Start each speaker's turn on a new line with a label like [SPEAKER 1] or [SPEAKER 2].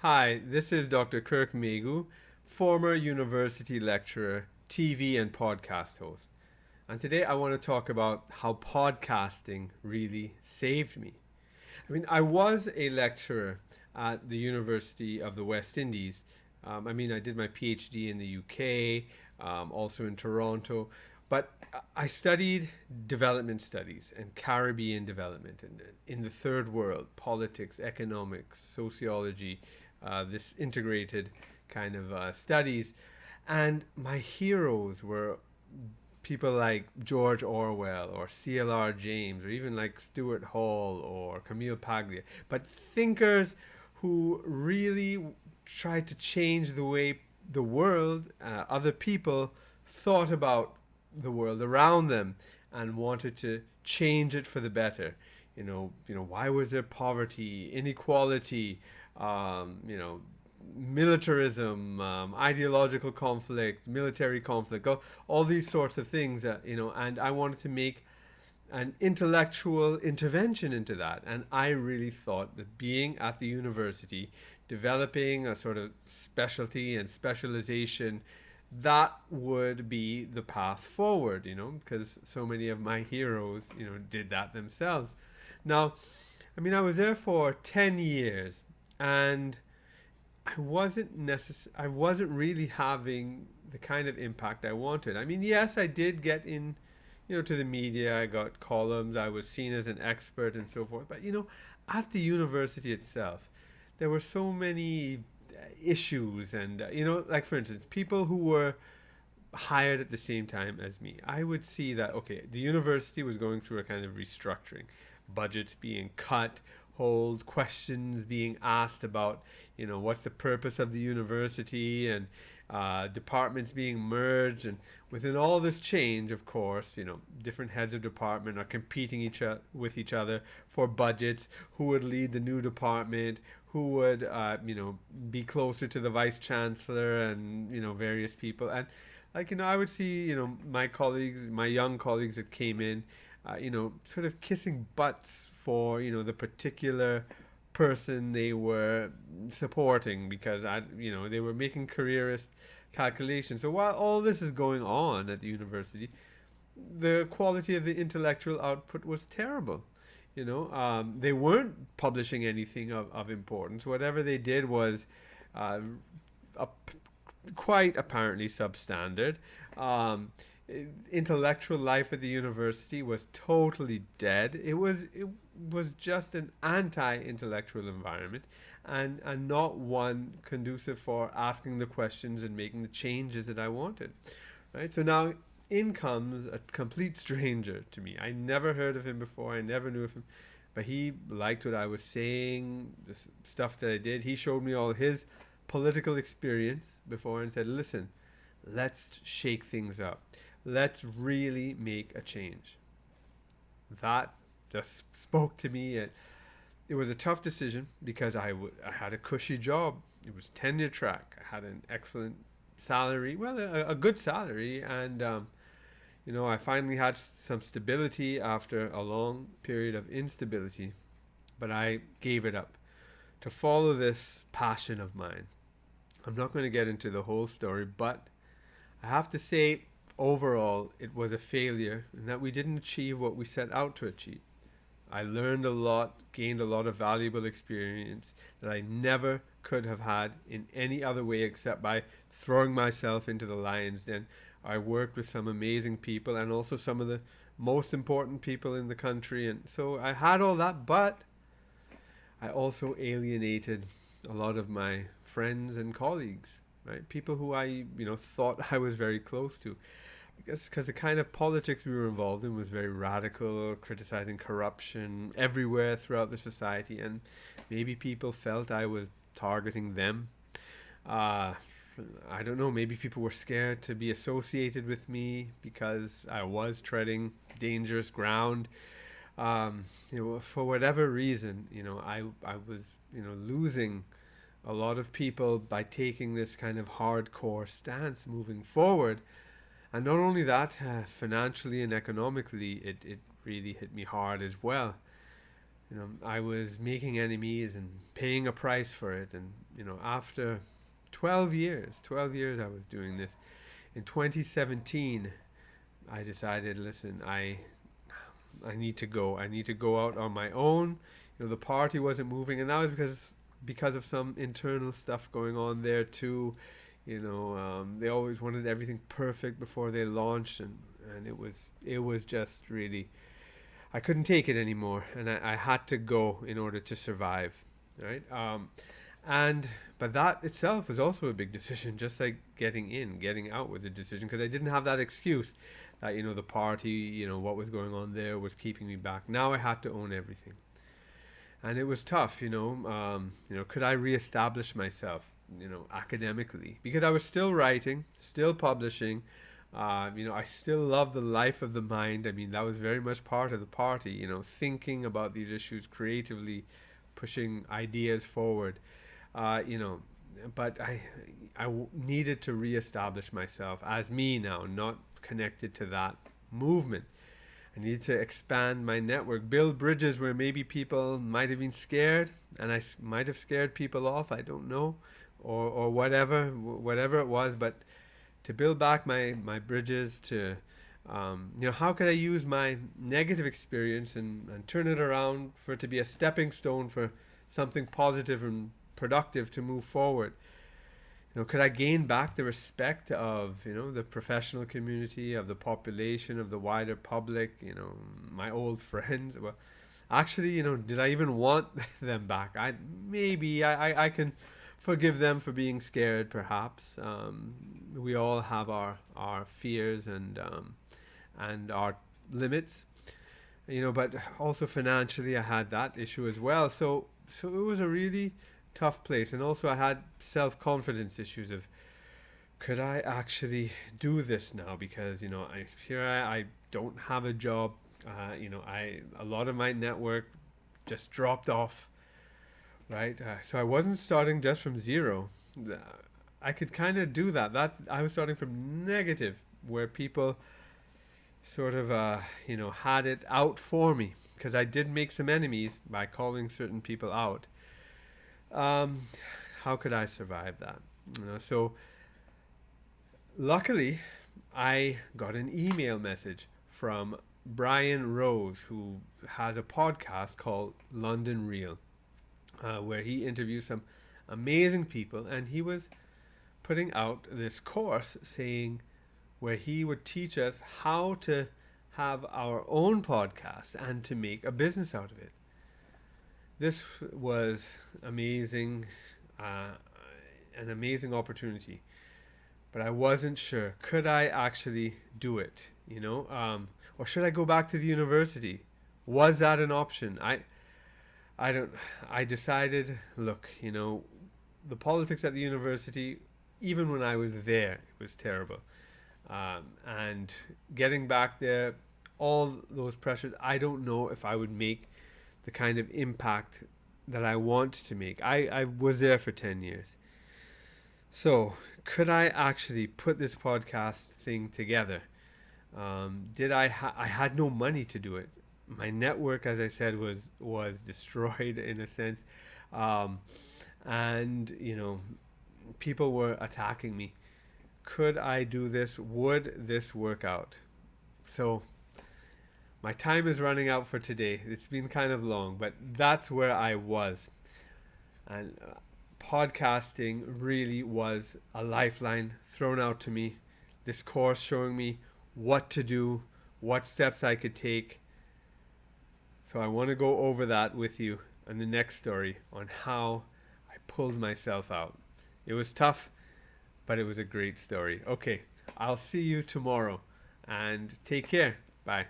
[SPEAKER 1] Hi, this is Dr. Kirk Megu, former university lecturer, TV and podcast host. And today I want to talk about how podcasting really saved me. I was a lecturer at the University of the West Indies. I did my PhD in the UK, also in Toronto, but I studied development studies and Caribbean development and in the third world, politics, economics, sociology, this integrated kind of studies. And my heroes were people like George Orwell or CLR James or even like Stuart Hall or Camille Paglia, but thinkers who really tried to change the way the world, other people thought about the world around them and wanted to change it for the better. Why was there poverty, inequality, militarism, ideological conflict, military conflict, all these sorts of things, and I wanted to make an intellectual intervention into that. And I really thought that being at the university, developing a sort of specialty and specialization, that would be the path forward, because so many of my heroes, did that themselves. Now, I was there for 10 years and I wasn't really having the kind of impact I wanted. Yes, I did get in, to the media. I got columns. I was seen as an expert and so forth. But at the university itself, there were so many issues, and like for instance, people who were hired at the same time as me. I would see that okay, the university was going through a kind of restructuring, budgets being cut, hold questions being asked about what's the purpose of the university, and departments being merged. And within all this change, of course, different heads of department are competing with each other for budgets, who would lead the new department, who would be closer to the vice chancellor, and various people. And I would see my colleagues, my young colleagues that came in, sort of kissing butts for the particular person they were supporting, because they were making careerist calculations. So while all this is going on at the university, the quality of the intellectual output was terrible. They weren't publishing anything of importance. Whatever they did was uh, up, quite apparently substandard. Um, Intellectual life at the university was totally dead. It was just an anti-intellectual environment, and not one conducive for asking the questions and making the changes that I wanted. Right. So now in comes a complete stranger to me. I never heard of him before. I never knew of him, but he liked what I was saying, the stuff that I did. He showed me all his political experience before and said, "Listen, let's shake things up. Let's really make a change." That just spoke to me. It was a tough decision because I had a cushy job. It was tenure track. I had an excellent salary, well, a good salary, and I finally had some stability after a long period of instability. But I gave it up to follow this passion of mine. I'm not going to get into the whole story, but I have to say, overall, it was a failure in that we didn't achieve what we set out to achieve. I learned a lot, gained a lot of valuable experience that I never could have had in any other way except by throwing myself into the lion's den. I worked with some amazing people and also some of the most important people in the country, and so I had all that, but I also alienated a lot of my friends and colleagues, right? People who I, thought I was very close to. Because the kind of politics we were involved in was very radical, criticizing corruption everywhere throughout the society, and maybe people felt I was targeting them. Uh, I don't know, maybe people were scared to be associated with me because I was treading dangerous ground. For whatever reason, I was, losing a lot of people by taking this kind of hardcore stance moving forward. And not only that, financially and economically, it really hit me hard as well. I was making enemies and paying a price for it. And, after 12 years I was doing this. In 2017, I decided, listen, I need to go. I need to go out on my own. The party wasn't moving, and that was because of some internal stuff going on there too. They always wanted everything perfect before they launched, and it was just really, I couldn't take it anymore, and I had to go in order to survive, right? And but that itself was also a big decision, just like getting out was a decision, because I didn't have that excuse that the party, what was going on there was keeping me back. Now I had to own everything, and it was tough. Could I reestablish myself, academically, because I was still writing, still publishing. I still love the life of the mind. I mean, that was very much part of the party. Thinking about these issues creatively, pushing ideas forward. Uh, you know, but I needed to reestablish myself as me now, not connected to that movement. I needed to expand my network, build bridges where maybe people might have been scared, and might have scared people off. I don't know, or whatever it was. But to build back my bridges, to how could I use my negative experience and turn it around for it to be a stepping stone for something positive and productive to move forward. Could I gain back the respect of the professional community, of the population, of the wider public, my old friends? Well, actually, did I even want them back? I can forgive them for being scared, perhaps. We all have our fears and our limits, but also financially I had that issue as well. So it was a really tough place. And also I had self-confidence issues of, could I actually do this now? Because I don't have a job. A lot of my network just dropped off, right? So I wasn't starting just from zero. I could kind of do that I was starting from negative, where people sort of had it out for me, because I did make some enemies by calling certain people out. um, how could I survive that? So luckily, I got an email message from Brian Rose, who has a podcast called London Real, where he interviews some amazing people, and he was putting out this course saying, where he would teach us how to have our own podcast and to make a business out of it. This was amazing, uh, an amazing opportunity, but I wasn't sure. Could I actually do it? Or should I go back to the university? Was that an option? I don't. I decided. Look, the politics at the university, even when I was there, it was terrible. And getting back there, all those pressures. I don't know if I would make the kind of impact that I want to make. I was there for 10 years. So, could I actually put this podcast thing together? I had no money to do it. My network, as I said, was destroyed in a sense. Um, and, people were attacking me. Could I do this? Would this work out? So, my time is running out for today. It's been kind of long, but that's where I was. And podcasting really was a lifeline thrown out to me. This course showing me what to do, what steps I could take. So I want to go over that with you in the next story on how I pulled myself out. It was tough, but it was a great story. Okay, I'll see you tomorrow, and take care. Bye.